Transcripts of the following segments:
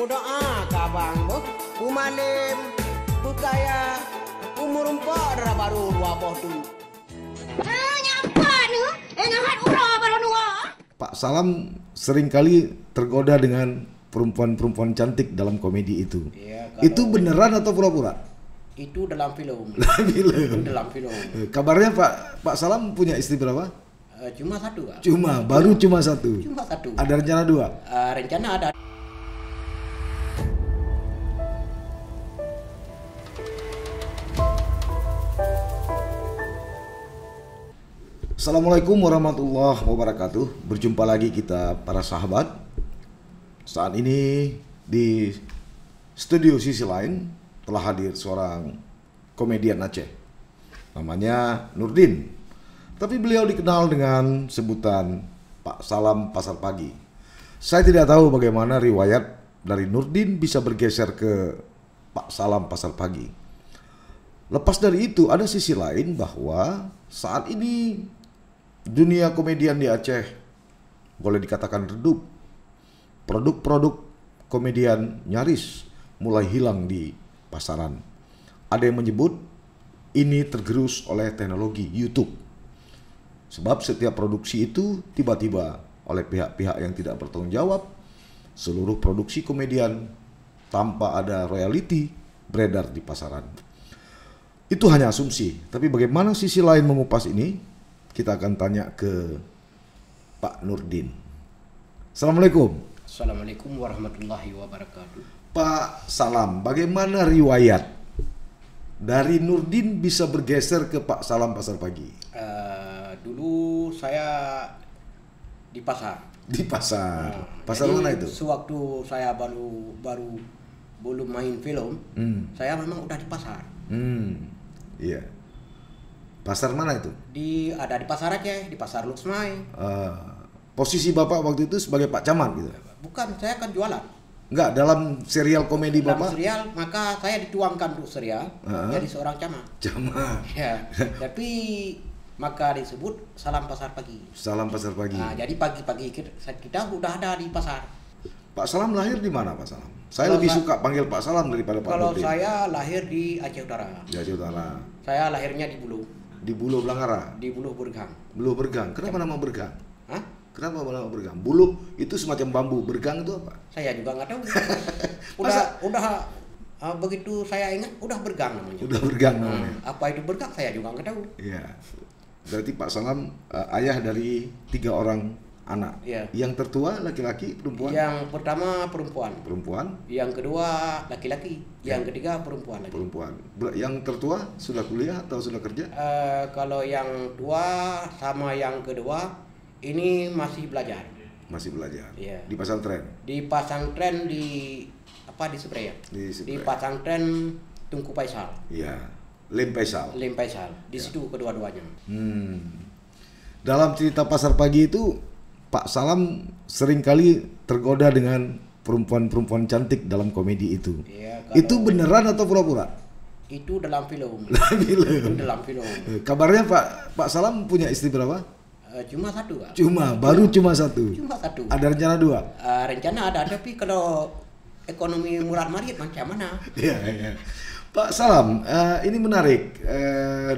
doa kabang boh kumalim bukaya umur empor baru dua boh tu. Nyapa nu? Ngahat urah baru dua. Pak Salam seringkali tergoda dengan perempuan-perempuan cantik dalam komedi itu. Ya, Itu beneran atau pura-pura? Itu dalam film. Dalam film. Kabarnya Pak Salam punya istri berapa? Cuma satu, Pak. Baru cuma satu. Cuma satu. Ada rencana dua? Rencana ada. Assalamualaikum warahmatullahi wabarakatuh. Berjumpa lagi kita para sahabat. Saat ini di studio sisi lain telah hadir seorang komedian Aceh. Namanya Nurdin. Tapi beliau dikenal dengan sebutan Pak Salam Pasar Pagi. Saya tidak tahu bagaimana riwayat dari Nurdin bisa bergeser ke Pak Salam Pasar Pagi. Lepas dari itu ada sisi lain bahwa saat ini dunia komedian di Aceh boleh dikatakan redup. Produk-produk komedian nyaris mulai hilang di pasaran. Ada yang menyebut ini tergerus oleh teknologi YouTube. Sebab setiap produksi itu tiba-tiba oleh pihak-pihak yang tidak bertanggung jawab, seluruh produksi komedian tanpa ada royalti beredar di pasaran. Itu hanya asumsi, tapi bagaimana sisi lain mengupas ini? Kita akan tanya ke Pak Nurdin. Assalamualaikum. Assalamualaikum warahmatullahi wabarakatuh. Pak Salam, bagaimana riwayat dari Nurdin bisa bergeser ke Pak Salam Pasar Pagi? Dulu saya di pasar. Di pasar. Pasar Jadi, mana itu? Sewaktu saya baru belum main film, saya memang udah di pasar. Iya. Pasar mana itu? Ada di pasar Aceh, di pasar Luxmai. Posisi Bapak waktu itu sebagai Pak Camat gitu? Bukan, saya kan jualan. Enggak, dalam serial komedi Dalam Bapak? serial, maka saya dituangkan untuk serial jadi seorang camat. Camat. Ya, tapi maka disebut Salam Pasar Pagi. Salam Pasar Pagi. Nah, jadi pagi-pagi kita udah ada di pasar. Pak Salam lahir di mana Pak Salam? Saya lebih suka panggil Pak Salam daripada Pak Kalau Nurdin. saya lahir di Aceh Utara. Di Aceh Utara. Saya lahirnya di Buluh. Di Buluh Blangara. Di Buluh Bergang. Buluh Bergang. Kenapa nama Bergang? Hah? Kenapa nama Bergang? Buluh itu semacam bambu. Bergang itu apa? Saya juga nggak tahu. Begitu saya ingat udah Bergang namanya. Udah Bergang namanya. Apa itu Bergang saya juga nggak tahu. Iya. Berarti Pak Salam ayah dari 3 orang anak. Iya. Yang tertua laki-laki, perempuan? Yang pertama perempuan. Perempuan. Yang kedua laki-laki. Yang ketiga perempuan lagi. Perempuan. Yang tertua sudah kuliah atau sudah kerja? Kalau yang tua sama yang kedua ini masih belajar. Masih belajar. Iya. Di pesantren. Di pasantren di Sebraya. Di Di Sebraya. pasantren Tunku Faisal. Iya. Lem Faisal. Lem Faisal. Di situ kedua-duanya. Dalam cerita Pasar Pagi itu Pak Salam seringkali tergoda dengan perempuan-perempuan cantik dalam komedi itu. Iya, Itu beneran atau pura-pura? Itu dalam film. Film. Dalam film. Kabarnya Pak Salam punya istri berapa? Cuma satu, Pak. Baru cuma satu. Cuma satu. Ada rencana dua? Rencana ada, tapi kalau ekonomi murah marit macam mana? Iya, iya. Pak Salam, ini menarik.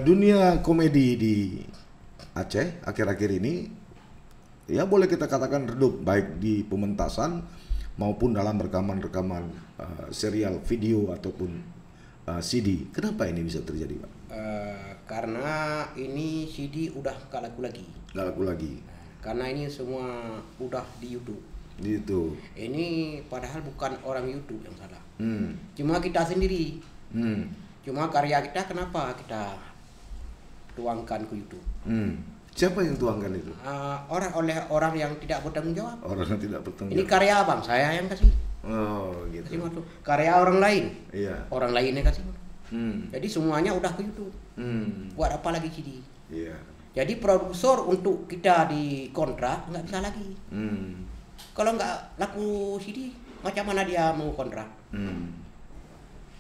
Dunia komedi di Aceh akhir-akhir ini, ya boleh kita katakan redup, baik di pementasan maupun dalam rekaman-rekaman serial video ataupun CD. Kenapa ini bisa terjadi, Pak? Karena ini CD udah gak laku lagi. Gak laku lagi. Karena ini semua udah di YouTube. Di itu. Ini padahal bukan orang YouTube yang salah. Cuma kita sendiri. Cuma karya kita kenapa kita tuangkan ke YouTube? Siapa yang tuangkan itu? Oleh orang yang tidak bertanggung jawab. Orang yang tidak bertanggung Ini jawab. karya abang saya yang kasih. Oh, gitu. Kasih masuk. Karya orang lain. Iya. Orang lainnya kasih masuk. Jadi semuanya udah ke YouTube. Buat apa lagi CD? Iya. Jadi produser untuk kita di kontrak nggak bisa lagi. Kalau nggak laku CD, macam mana dia mau kontrak?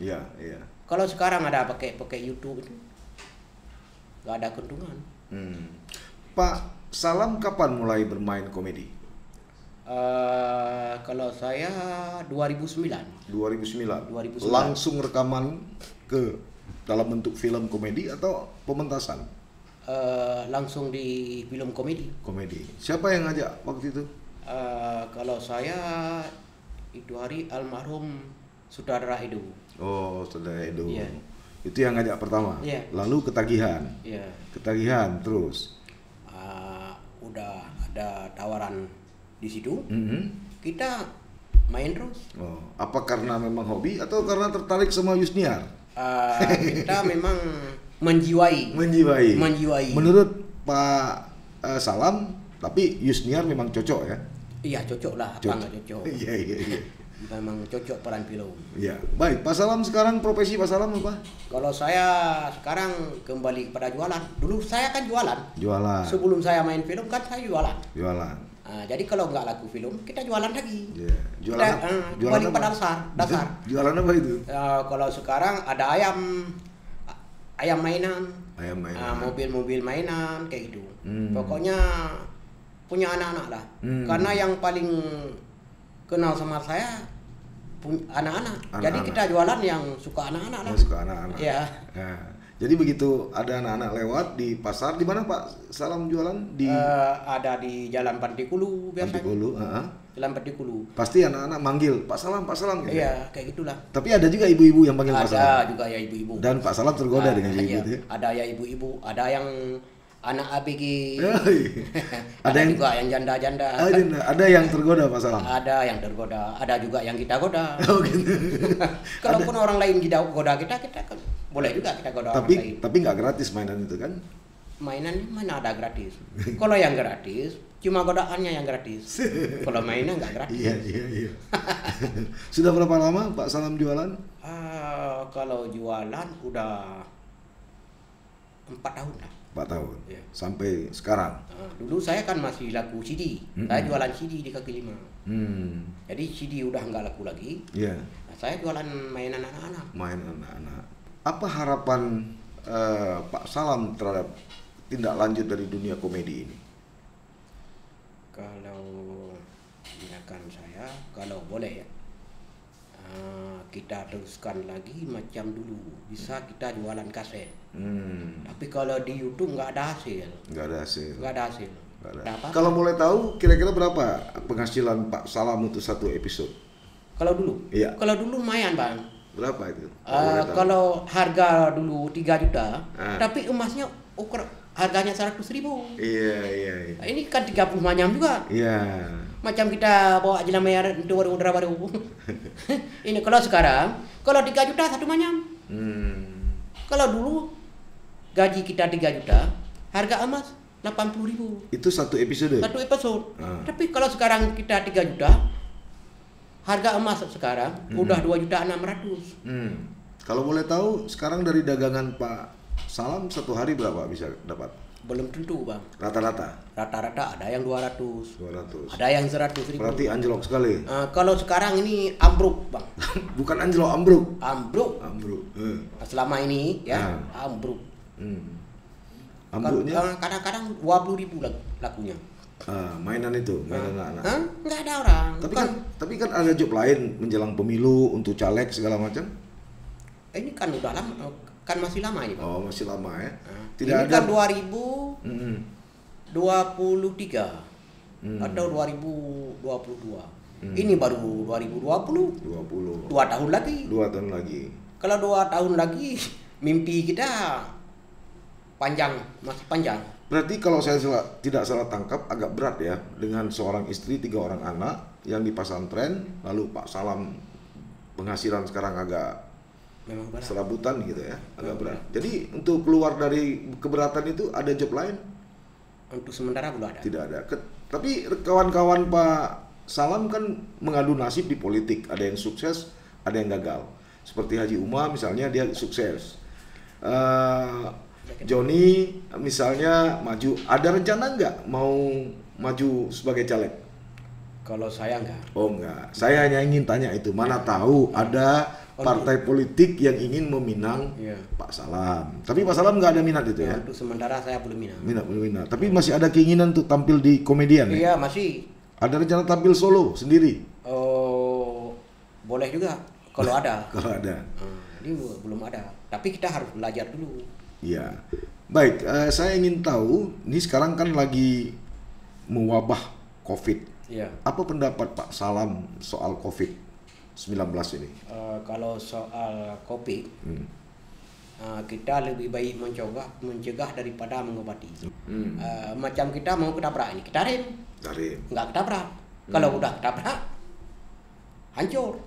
Iya, iya. Kalau sekarang ada pakai YouTube itu, nggak ada keuntungan. Pak Salam kapan mulai bermain komedi? Kalau saya 2009. 2009. Langsung rekaman ke dalam bentuk film komedi atau pementasan? Langsung di film komedi. Komedi. Siapa yang ngajak waktu itu? Kalau saya itu hari almarhum Sutradara Edo. Oh, Sutradara Edo. Iya. Itu yang ngajak pertama. Iya. Lalu ketagihan. Iya. Ketagihan terus. Udah ada tawaran di situ. Kita main terus. Oh, apa karena memang hobi atau karena tertarik sama Yusniar? Kita memang menjiwai. Menurut Pak Salam, tapi Yusniar memang cocok ya? Iya, cocok lah. Apa nggak cocok? Iya. Memang cocok peran film. Iya. Baik, Pak Salam sekarang profesi Pak Salam apa? Kalau saya sekarang kembali kepada jualan. Dulu saya kan jualan. Sebelum saya main film kan saya jualan. Jadi kalau nggak laku film, kita jualan lagi. Yeah. Jualan pada dasar. Jualan apa itu? Kalau sekarang ada ayam mainan, mobil-mobil mainan kayak gitu. Pokoknya punya anak-anak lah. Karena yang paling kenal sama saya anak-anak. Jadi kita jualan yang suka anak-anak lah. Suka anak-anak. Ya. Jadi begitu ada anak-anak lewat di pasar, di mana Pak Salam jualan? Ada di Jalan Pantikulu biasanya. Jalan Pantikulu. Pasti anak-anak manggil Pak Salam gitu. Iya, kayak gitulah. Tapi ada juga ibu-ibu yang panggil Pak Salam. Ada juga ya ibu-ibu. Dan Pak Salam tergoda dengan ibu itu. Ada ya ibu-ibu, ada yang anak ABG. Ada yang juga yang janda-janda. Ada yang tergoda Pak Salam. Ada yang tergoda, ada juga yang kita goda. Oh gitu. Kalaupun orang lain goda kita kan boleh juga kita goda orang lain. Tapi nggak gratis mainan itu kan? Mainannya mana ada gratis. Kalau yang gratis cuma godaannya yang gratis. Kalau mainan nggak gratis. Iya. Sudah berapa lama Pak Salam jualan? Kalau jualan udah 4 tahun lah. 4 tahun. Ya. Sampai sekarang. Dulu saya kan masih laku CD. Saya jualan CD di kaki lima. Jadi CD udah nggak laku lagi. Iya. Nah, saya jualan mainan anak-anak. Apa harapan Pak Salam terhadap tindak lanjut dari dunia komedi ini? Kalau tindakan saya, kalau boleh ya, kita teruskan lagi macam dulu. Bisa kita jualan kaset. Tapi kalau di YouTube nggak ada hasil. Kalau boleh tahu, kira-kira berapa penghasilan Pak Salam untuk satu episode? Kalau dulu? Iya. Kalau dulu lumayan bang. Berapa itu? Kalau harga dulu 3 juta, tapi emasnya harganya 100.000. Iya. Ini kan 30 manyam juga. Iya. Macam kita bawa jelamaya udara baru. Ini kalau sekarang, kalau 3 juta 1 manyam. Kalau dulu gaji kita 3 juta, harga emas 80.000. Itu satu episode? Satu episode. Tapi kalau sekarang kita 3 juta, harga emas sekarang udah 2.600.000. Kalau boleh tahu, sekarang dari dagangan Pak Salam satu hari berapa bisa dapat? Belum tentu bang. Rata-rata ada yang 200. Ada yang 100.000. Berarti anjlok sekali. Kalau sekarang ini ambruk bang. Bukan anjlok, ambruk. Selama ini ya ambruk. Ambruknya? Kadang-kadang 20.000 lakunya. Mainan itu, mainan anak. Nggak ada orang. Tapi kan ada job lain menjelang pemilu untuk caleg segala macam. Ini kan udah lama, kan masih lama ini. Oh, masih lama ya. Tidak ini ada. Kan 2023 atau 2022. Ini baru 2020. 2 tahun lagi. Kalau 2 tahun lagi, mimpi kita masih panjang. Berarti kalau saya tidak salah tangkap, agak berat ya dengan seorang istri, 3 orang anak yang di pesantren, lalu Pak Salam penghasilan sekarang agak serabutan gitu ya, agak berat. Jadi untuk keluar dari keberatan itu ada job lain? Untuk sementara belum ada. Tidak ada. Tapi kawan-kawan Pak Salam kan mengadu nasib di politik, ada yang sukses, ada yang gagal. Seperti Haji Uma misalnya, dia sukses. Joni misalnya maju, ada rencana nggak mau maju sebagai caleg? Kalau saya enggak. Oh enggak, saya hanya ingin tanya itu, mana tahu ada partai politik yang ingin meminang Pak Salam. Tapi Pak Salam nggak ada minat itu ya? Untuk sementara saya belum minat. Belum minat. Tapi masih ada keinginan untuk tampil di komedian? Iya, masih. Ada rencana tampil solo sendiri? Oh, boleh juga kalau ada. Kalau ada. Ini belum ada. Tapi kita harus belajar dulu. Iya. Baik, saya ingin tahu, ini sekarang kan lagi mewabah COVID. Iya. Apa pendapat Pak Salam soal COVID-19 ini? Kalau soal COVID, kita lebih baik mencegah daripada mengobati. Macam kita mau ketabrak ini, kita rem. Nggak ketabrak. Kalau udah ketabrak, hancur.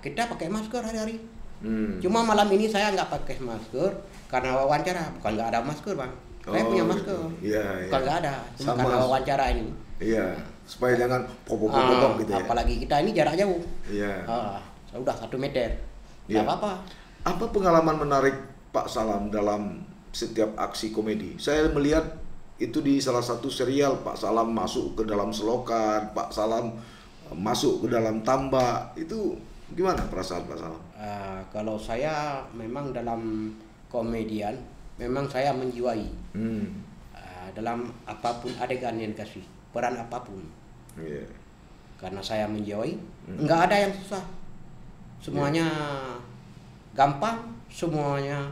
Kita pakai masker hari-hari. Cuma malam ini saya nggak pakai masker karena wawancara. Bukan nggak ada masker, Bang. Saya punya masker. Bukan nggak ada. Cuma karena wawancara ini. Iya. Supaya jangan popok-popok gitu ya. Apalagi kita ini jarak jauh. Iya. Udah 1 meter. Nggak apa-apa. Apa pengalaman menarik Pak Salam dalam setiap aksi komedi? Saya melihat itu di salah satu serial Pak Salam masuk ke dalam selokan, Pak Salam masuk ke dalam tambak. Itu gimana perasaan Pak Salam? Kalau saya memang dalam komedian, memang saya menjiwai dalam apapun adegan yang dikasih, peran apapun. Karena saya menjiwai, nggak ada yang susah. Semuanya gampang, semuanya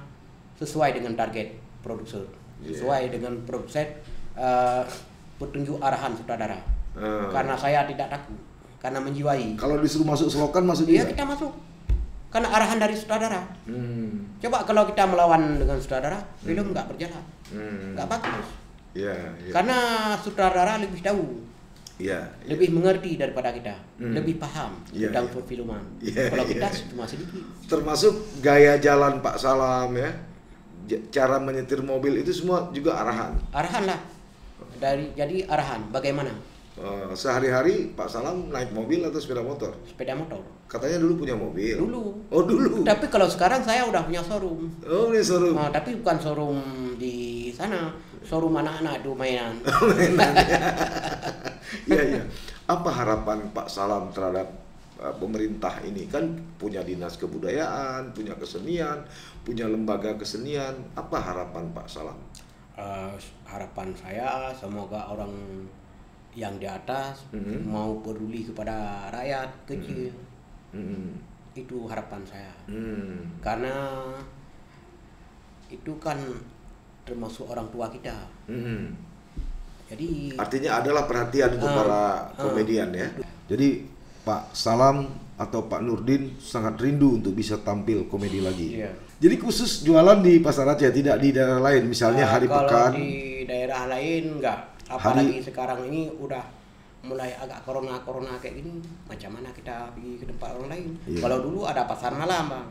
sesuai dengan target produser, sesuai dengan produser petunjuk arahan sutradara. Karena saya tidak takut, karena menjiwai. Kalau disuruh masuk selokan masuk juga? Iya, kita masuk. Karena arahan dari sutradara. Coba kalau kita melawan dengan sutradara, film nggak berjalan, nggak bagus. Karena sutradara lebih tahu, lebih mengerti daripada kita, lebih paham tentang perfilman. Kalau kita cuma sedikit. Termasuk gaya jalan Pak Salam ya, cara menyetir mobil itu semua juga arahan. Arahan lah. Jadi arahan bagaimana? Sehari-hari Pak Salam naik mobil atau sepeda motor? Sepeda motor. Katanya dulu punya mobil. Dulu. Oh dulu. Tapi kalau sekarang saya udah punya showroom. Oh, ini showroom. Tapi bukan showroom di sana, showroom anak-anak itu mainan. Iya. Apa harapan Pak Salam terhadap pemerintah ini? Kan punya dinas kebudayaan, punya kesenian, punya lembaga kesenian. Apa harapan Pak Salam? Harapan saya semoga orang yang di atas mau peduli kepada rakyat kecil. Itu harapan saya. Karena itu kan termasuk orang tua kita. Jadi artinya adalah perhatian untuk para komedian ya. Jadi Pak Salam atau Pak Nurdin sangat rindu untuk bisa tampil komedi lagi. Jadi khusus jualan di Pasar Aceh, tidak di daerah lain, misalnya hari pekan. Kalau di daerah lain enggak. Apalagi sekarang ini udah mulai agak corona kayak gini, macam mana kita pergi ke tempat orang lain? Kalau dulu ada pasar malam, Bang.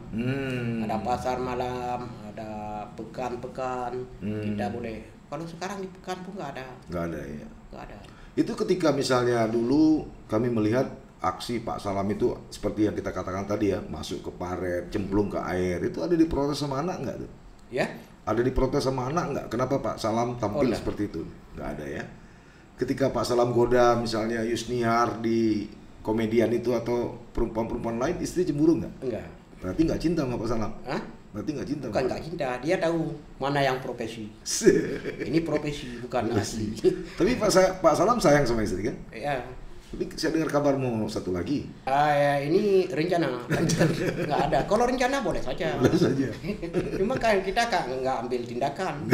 Ada pasar malam, ada pekan-pekan, kita boleh. Kalau sekarang di pekan pun nggak ada. Nggak ada ya. Nggak ada. Itu ketika misalnya dulu kami melihat aksi Pak Salam itu seperti yang kita katakan tadi ya, masuk ke paret, cemplung ke air, itu ada diprotes sama anak nggak tuh? Ya? Ada diprotes sama anak nggak? Kenapa Pak Salam tampil seperti itu? Nggak ada ya. Ketika Pak Salam goda misalnya Yusniar di komedian itu atau perempuan-perempuan lain, istri cemburu nggak? Enggak. Berarti nggak cinta sama Pak Salam? Hah? Berarti nggak cinta? Bukan nggak cinta, dia tahu mana yang profesi. Ini profesi, bukan asli. Tapi Pak Salam sayang sama istri kan? Iya. Tapi saya dengar kabar mau satu lagi. Ini rencana, nggak ada. Kalau rencana boleh saja. Boleh saja. Cuma kan kita nggak ambil tindakan.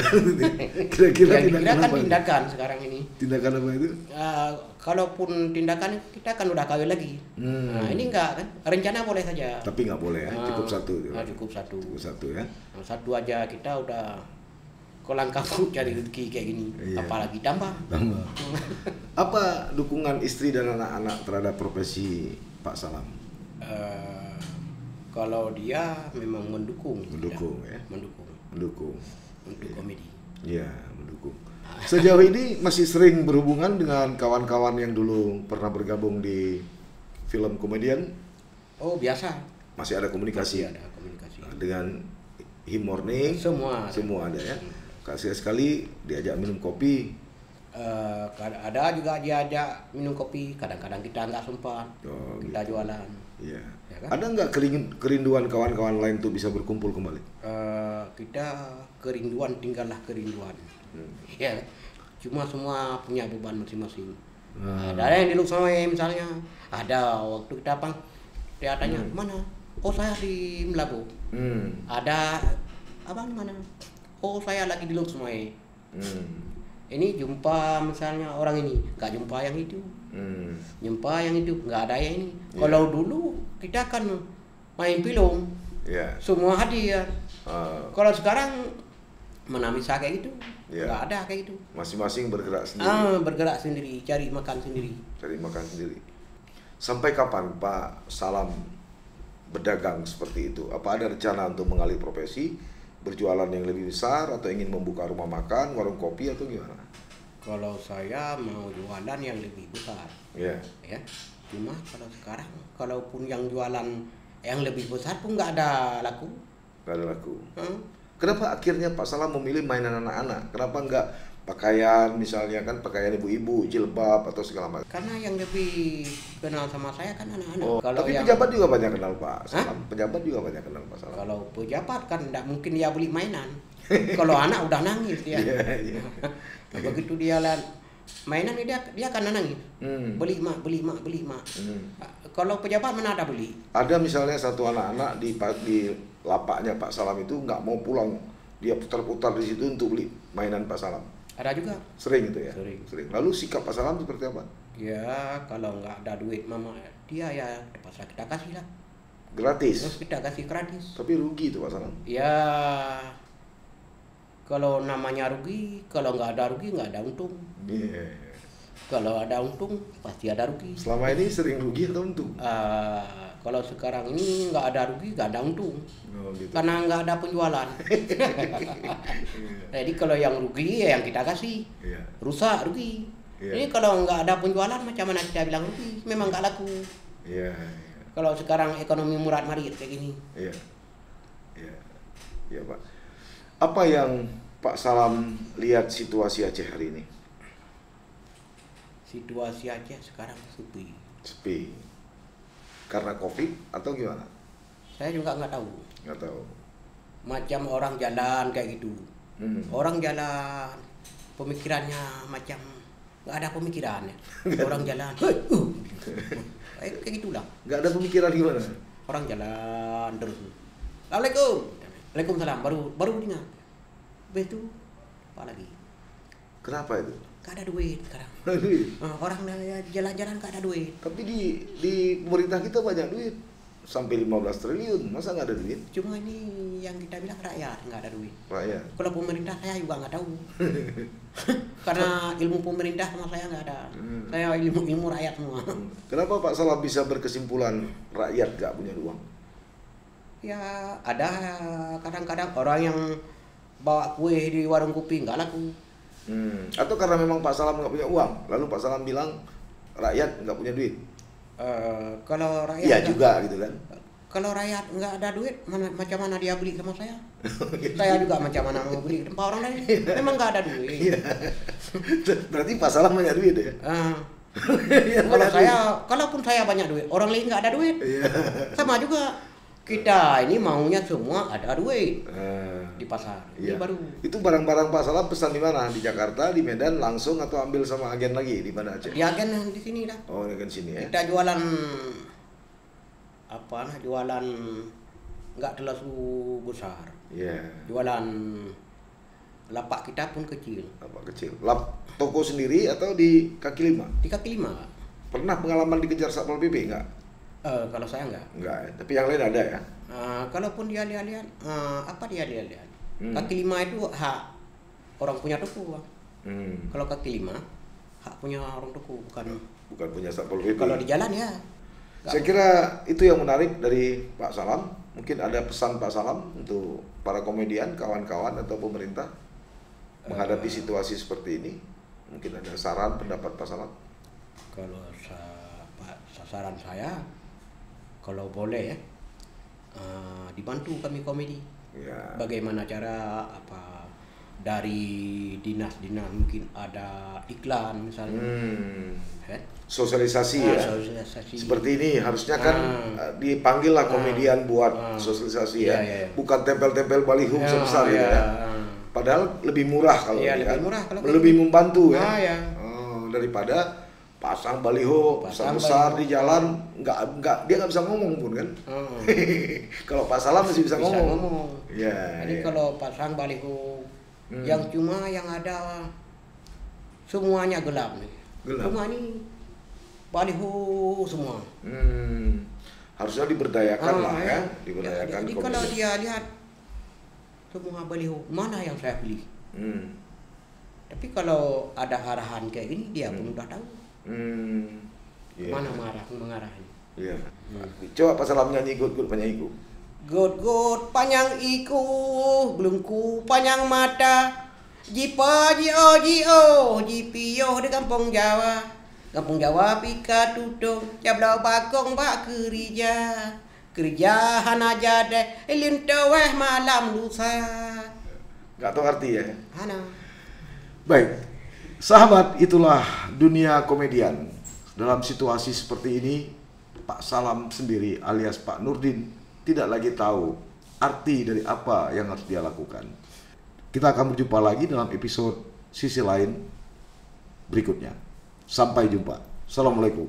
Kira-kira tindakan sekarang ini. Tindakan apa itu? Kalaupun tindakan kita kan udah kawin lagi. Nah ini enggak kan? Rencana boleh saja. Tapi nggak boleh ya. Cukup satu. Cukup satu. Cukup satu ya. Satu aja kita udah kolang kabut cari rezeki kayak gini, apalagi tambah. Apa dukungan istri dan anak-anak terhadap profesi Pak Salam? Kalau dia memang mendukung ya? Mendukung untuk komedi. Iya, mendukung. Sejauh ini masih sering berhubungan dengan kawan-kawan yang dulu pernah bergabung di film komedian? Oh, biasa. Masih ada komunikasi? Masih ada komunikasi. Dengan Him Morning? Semua ada ya? Sekali diajak minum kopi. Ada juga diajak minum kopi. Kadang-kadang kita nggak sempat. Kita jualan. Iya. Ya kan? Ada nggak kerinduan kawan-kawan lain tuh bisa berkumpul kembali? Kita kerinduan tinggallah kerinduan. Ya. Cuma semua punya beban masing-masing. Ada yang di Luksoe misalnya. Ada waktu kita dia tanya mana? Oh saya di Melabu. Ada abang mana? Oh saya lagi di Luksoe. Ini jumpa misalnya orang ini, nggak jumpa yang itu. Jumpa yang itu, nggak ada yang ini. Kalau dulu kita kan main film, semua hadir. Kalau sekarang mana bisa kayak gitu, nggak ada kayak gitu. Masing-masing bergerak sendiri. Bergerak sendiri, cari makan sendiri. Sampai kapan Pak Salam berdagang seperti itu? Apa ada rencana untuk mengalih profesi, berjualan yang lebih besar, atau ingin membuka rumah makan, warung kopi, atau gimana? Kalau saya mau jualan yang lebih besar, ya. Cuma kalau sekarang, kalaupun yang jualan yang lebih besar pun nggak ada laku. Kenapa akhirnya Pak Salam memilih mainan anak-anak? Kenapa nggak pakaian, misalnya kan pakaian ibu-ibu, jilbab atau segala macam? Karena yang lebih kenal sama saya kan anak-anak. Tapi pejabat juga banyak kenal Pak Salam. Pejabat juga banyak kenal Pak Salam. Kalau pejabat kan tidak mungkin dia beli mainan. Kalau anak udah nangis dia. Begitu dia lihat mainan dia akan nangis. Beli mak. Kalau pejabat mana ada beli? Ada misalnya satu anak-anak di lapaknya Pak Salam itu nggak mau pulang, dia putar-putar di situ untuk beli mainan Pak Salam. Ada juga. Sering itu ya? Sering. Lalu sikap Pak Salam seperti apa? Ya kalau nggak ada duit mama dia ya terpaksa kita kasih lah. Gratis? Terus kita kasih gratis. Tapi rugi itu Pak Salam? Ya kalau namanya rugi, kalau nggak ada rugi nggak ada untung. Kalau ada untung pasti ada rugi. Selama ini sering rugi atau untung? Kalau sekarang ini nggak ada rugi, nggak ada untung. Gitu. Karena nggak ada penjualan. Jadi kalau yang rugi ya yang kita kasih. Rusak rugi. Ini kalau nggak ada penjualan macam mana kita bilang rugi? Memang nggak laku. Kalau sekarang ekonomi murah marit kayak gini. Iya Pak. Apa yang Pak Salam lihat situasi Aceh hari ini? Situasi Aceh sekarang sepi. Karena COVID atau gimana? Saya juga nggak tahu. Macam orang jalan kayak gitu. Orang jalan, pemikirannya macam nggak ada pemikiran ya. Orang jalan, kayak gitulah. Nggak ada pemikiran gimana? Orang jalan terus. Assalamualaikum. Waalaikumsalam. Baru ingat. Betul. Apa lagi? Kenapa itu? Gak ada duit sekarang. Orang jalan-jalan gak ada duit. Tapi di pemerintah kita banyak duit. Sampai 15 triliun. Masa gak ada duit? Cuma ini yang kita bilang rakyat gak ada duit. Rakyat? Kalau pemerintah saya juga gak tahu. Karena ilmu pemerintah sama saya gak ada. Saya ilmu rakyat semua. Kenapa Pak Salam bisa berkesimpulan rakyat gak punya uang? Ya ada kadang-kadang orang yang bawa kue di warung kopi nggak laku. Atau karena memang Pak Salam nggak punya uang, lalu Pak Salam bilang rakyat nggak punya duit. Kalau rakyat iya juga gitu kan. Kalau rakyat nggak ada duit, macam mana dia beli sama saya? Saya juga macam mana mau beli tempat orang lain. Memang nggak ada duit. Berarti Pak Salam banyak duit ya? Kalau saya, kalaupun saya banyak duit, orang lain nggak ada duit. Sama juga. Kita ini maunya semua ada duit di pasar. Ini baru. Itu barang-barang Pak Salam pesan di mana? Di Jakarta, di Medan langsung, atau ambil sama agen lagi di mana Aceh? Di agen di sini dah. Oh, di agen sini ya. Kita jualan jualan nggak terlalu besar. Jualan lapak kita pun kecil. Lapak kecil. Toko sendiri atau di kaki lima? Di kaki lima. Pernah pengalaman dikejar Satpol PP enggak? Kalau saya enggak. Enggak, tapi yang lain ada ya? Kalaupun dia lihat, apa dia lihat? Kaki lima itu hak orang punya toko. Kalau kaki lima, hak punya orang toko, bukan punya Satpol PP. Kalau di jalan ya. Saya kira itu yang menarik dari Pak Salam. Mungkin ada pesan Pak Salam untuk para komedian, kawan-kawan atau pemerintah menghadapi situasi seperti ini. Mungkin ada saran, pendapat Pak Salam? Kalau saran saya, kalau boleh ya, dibantu kami komedi. Bagaimana cara dari dinas-dinas mungkin ada iklan misalnya. Sosialisasi ya. Sosialisasi. Seperti ini harusnya kan dipanggil lah komedian buat sosialisasi ya. Bukan tempel-tempel baliho sebesar ya. Padahal lebih murah kalau lebih murah kalau lebih membantu ya. Ya. Daripada pasang baliho besar di jalan, dia nggak bisa ngomong pun kan. Kalau Pak Salam masih bisa ngomong. Ya, jadi kalau pasang baliho yang cuma yang ada semuanya gelap nih. Semua ini baliho semua. Harusnya diberdayakan lah ya, diberdayakan. Jadi kalau dia lihat semua baliho, mana yang saya pilih? Tapi kalau ada arahan kayak gini, dia pun udah tahu. Mana mengarahnya. Iya. Coba Pak Salam nyanyi gut panjang iku. Gut panjang iku, belungku panjang mata. Jipo jipiyo di kampung Jawa. Kampung Jawa pika tutung, jablau bakong bak kerja hana jade, ilintaweh malam lusa. Gak tahu arti ya? Hana. Baik, sahabat, itulah dunia komedian. Dalam situasi seperti ini, Pak Salam sendiri alias Pak Nurdin tidak lagi tahu arti dari apa yang harus dia lakukan. Kita akan berjumpa lagi dalam episode Sisi Lain berikutnya. Sampai jumpa. Assalamualaikum.